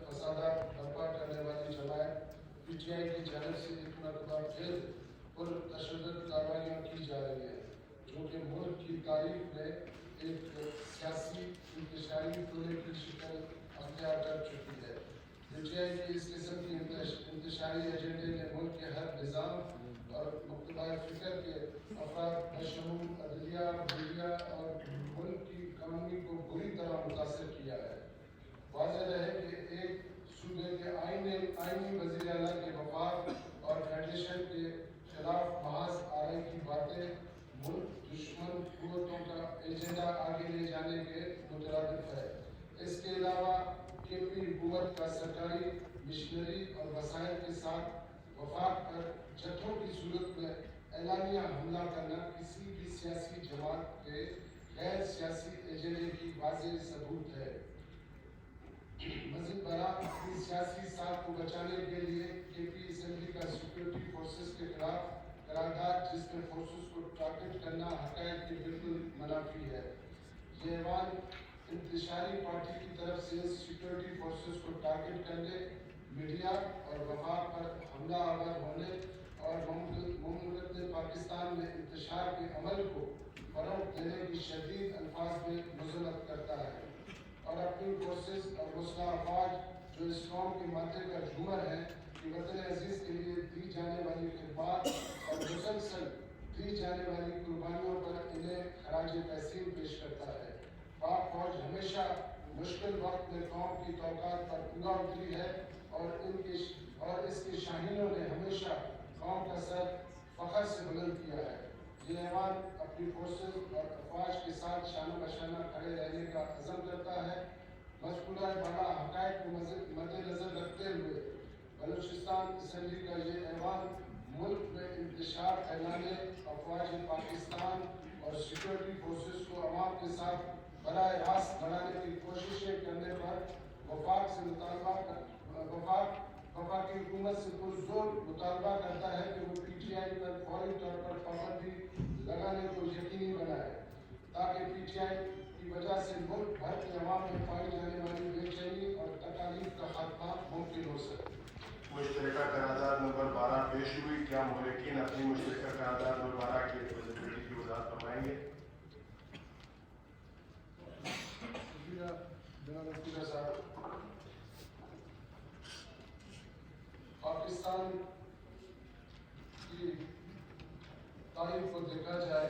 फसादात बर्पा करने वाली जमात PTI की जानब से एक मरतबा फिर पुरतशद्दुद कार्रवाइयाँ की जा रही है, जो कि मुल्क की तारीख में एक सियासी इंतशारी टोले की शक्ल अख्तियार कर चुकी है। PTI के इस किस्म की इंतशारी एजेंडे ने मुल्क के हर निज़ाम और मुख्तलिफ फ़िक्र के अफराद बशमूल अदलिया, मीडिया और मुल्क की इकॉनमी को बुरी तरह मुतासर किया है। वाज़ेह रहे कि एक सूबे के आईनी वज़ीर आला के वफाक और फेडरेशन के खिलाफ महज आरई की बातें मुल्क दुश्मन कुव्वतों का एजेंडा आगे ले जाने के मुतरादिफ है। इसके अलावा KP हुकूमत का सरकारी मिशनरी और वसाइल के साथ वफाक पर जत्थों की सूरत में एलानिया हमला करना किसी भी सियासी जमात के गैर सियासी एजेंडे की वाज़ेह सबूत है। मज़ीद बरा अपनी सियासी साख को बचाने के लिए KP असेंबली का सिक्योरिटी फोर्सेस के खिलाफ करारदाद, जिसमें फोर्सेस को टारगेट करना हक़ाइक़ के बिल्कुल मुनाफी है। ये ऐवान इंतशारी पार्टी की तरफ से सिक्योरिटी फोर्सेस को टारगेट करने, मीडिया और वफाक पर हमला आवर होने और मुमलिकत पाकिस्तान में इंतशार के अमल को फ़रोग़ देने की शदीद अल्फाज में मुज़म्मत करता है और अपनी फोर्सेस और मुस्लिम अफवाज जो इस कौम के माथे का झूमर है कि वतन अजीज़ के लिए दी जाने वाली खिदमत और मुसलसल दी जाने वाली कुर्बानियों पर इन्हें खराज तहसीन पेश करता है। पाक फौज हमेशा मुश्किल वक्त में कौम की तौक़ात पर पूरा उतरी है और इसके शाहीनों ने हमेशा कौम का सर फ़ख्र से बुलंद किया है। ये ऐवान अपनी फोर्सेस और अफवाज के साथ शानो बशाना खड़े रहने का अज़म करता है। मज़कूरा बड़ा हक़ाइक़ को मद्देनज़र रखते हुए बलूचिस्तान असेंबली का ये ऐवान मुल्क में इंतशार फैलाने, अफवाज पाकिस्तान और सिक्योरिटी फोर्सेस को अवाम के साथ बराह रास्त लड़ाने की कोशिशें करने पर वफाकी हुकूमत से पुरज़ोर मुतालबा करता है कि वो PTI पर फौरी तौर पर पाबंदी लगाने को यकीनी बनाए, ताकि PTI की वजह से मुल्क भर के अवाम में पाई जाने वाली बेचैनी और तकालीफ का खात्मा मुमकिन हो सके। मुश्तरका करारदाद नंबर 12 पेश हुई। क्या मुहर्रिकीन अपनी मुश्तरका करारदाद नंबर 12 की एलिजिबिलिटी की वज़ाहत फरमाएंगे? पाकिस्तान की तारीख को देखा जाए,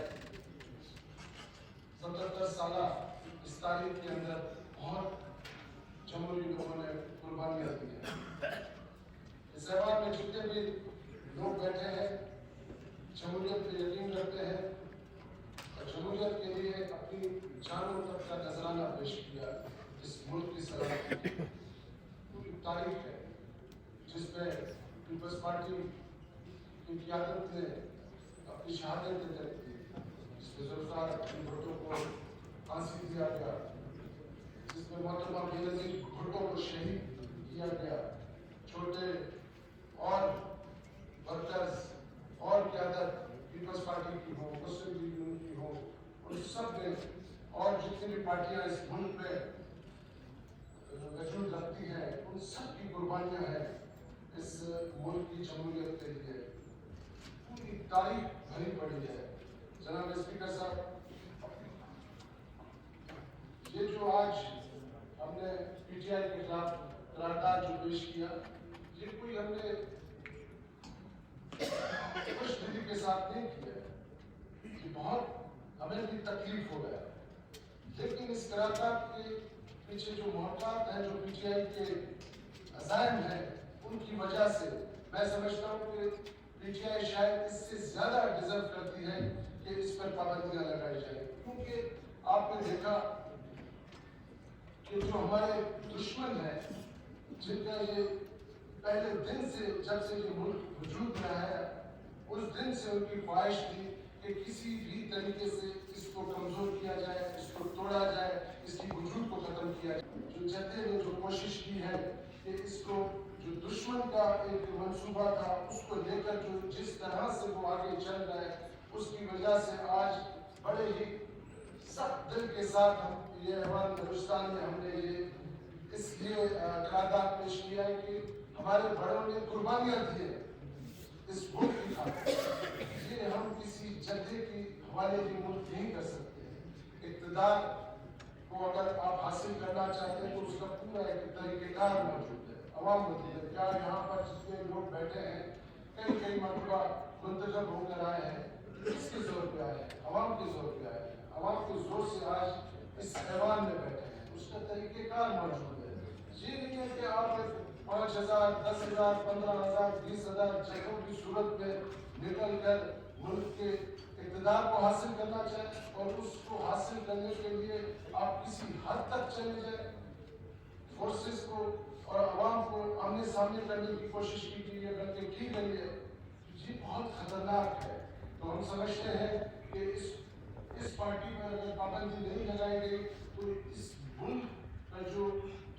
77 साल इस तारीख के अंदर बहुत जमहूरी लोगों ने कुर्बानियाँ दी हैं। इस ऐवान में जितने भी लोग बैठे हैं जमहूरियत पे यकीन रखते हैं और जमहूरियत के लिए अपनी जानों तक का नजराना पेश किया। इस मुल्क की सलामती पूरी तारीख है जिसमें पीपल्स पार्टी की क़यादत ने अपनी शहादत दे दी, जिसमें ज़ुल्फ़िकार भुट्टो को फांसी दिया गया, जिसमें मोहतरमा बेनज़ीर भुट्टो को शहीद किया गया। छोटे और वर्कर्स और क़यादत पीपल्स पार्टी की हो, मुस्लिम लीग नून की हो, उन सब ने और जितनी भी पार्टियां इस मुल्क में वजूद रखती हैं, उन सब की कुर्बानियां हैं इस मुल्क की जमहूरियत के लिए। पूरी तारीख भरी पड़ी है। जनाब स्पीकर साहब, ये जो आज हमने PTI के खिलाफ करारदाद जो पेश किया, ये कोई हमने खुश दिली के साथ नहीं किया, ये बहुत हमें भी तकलीफ हो गया। लेकिन इस करारदाद के पीछे जो मोहतात हैं, जो PTI के अज़ाइम हैं, उनकी वजह से मैं समझता हूँ कि PTI शायद इससे ज़्यादा डिज़र्व करती है कि इस पर पाबंदियाँ लगाई जाए, क्योंकि आपने देखा कि जो हमारे दुश्मन हैं, जिनका ये पहले दिन से, जब से ये मुल्क वजूद में आया, उस दिन से उनकी ख्वाहिश थी कि किसी भी तरीके से इसको कमज़ोर किया जाए, इसको तोड़ा जाए, इसकी वजूद को ख़त्म किया जाए। जो जत्थे ने जो कोशिश की है कि इसको, जो दुश्मन का एक मंसूबा था, उसको लेकर जो जिस तरह से वो आगे चल रहा है, उसकी वजह से आज बड़े ही सख्त दिल के साथ हम ये ऐवान बलूचिस्तान में हमने ये اس لیے قرارداد پیش کیا ہے کہ ہمارے بڑوں نے قربانیاں دی ہیں اس ملک کی خاطر، یہ ہم کسی جگہ کی حوالے کی ملک نہیں کر سکتے۔ اقتدار کو اگر آپ حاصل کرنا چاہتے ہیں تو اس کا پورا ایک طریقہ کار موجود ہے، عوام موجود ہے۔ کیا یہاں پر جتنے لوگ بیٹھے ہیں کئی مرتبہ منتخب ہو کر آئے ہیں، کس کے زور پہ آئے ہیں؟ عوام کے زور پہ آئے ہیں، عوام کے زور سے آج اس ایوان میں بیٹھے ہیں، اس کا طریقہ کار موجود ہے۔ یہ نہیں ہے کہ آپ 5,000 10,000 15,000 20,000 جگہوں کی صورت میں نکل کر ملک کے اقتدار کو حاصل کرنا چاہیں اور اس کو حاصل کرنے کے لیے آپ کسی حد تک چلے جائیں، فورسز کو اور عوام کو آمنے سامنے کرنے کی کوشش کیجیے بلکہ کی گئی ہے، یہ بہت خطرناک ہے۔ تو ہم سمجھتے ہیں کہ اس پارٹی پر اگر پابندی نہیں لگائی گئی تو اس ملک کا جو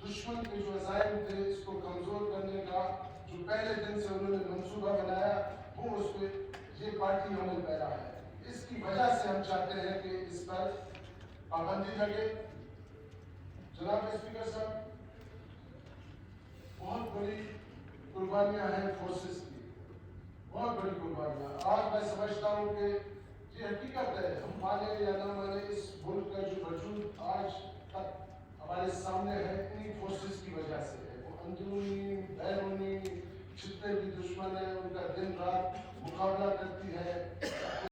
دشمن کے جو عزائم تھے اس کو کمزور کرنے کا جو پہلے دن سے انہوں نے منصوبہ بنایا وہ اس پہ یہ پارٹی عمل پیرا ہے۔ اس کی وجہ سے ہم چاہتے ہیں کہ اس پر پابندی لگے۔ جناب اسپیکر صاحب، بہت بڑی قربانیاں ہیں فورسز کی، بہت بڑی قربانیاں۔ آج میں سمجھتا ہوں کہ یہ حقیقت ہے، ہم مانے یا نہ مانے، اس ملک کا جو وجود آج تک ہمارے سامنے ہے انہی فورسز کی وجہ سے ہے۔ وہ اندرونی بیرونی جتنے بھی دشمن ہیں ان کا دن رات مقابلہ کرتی ہے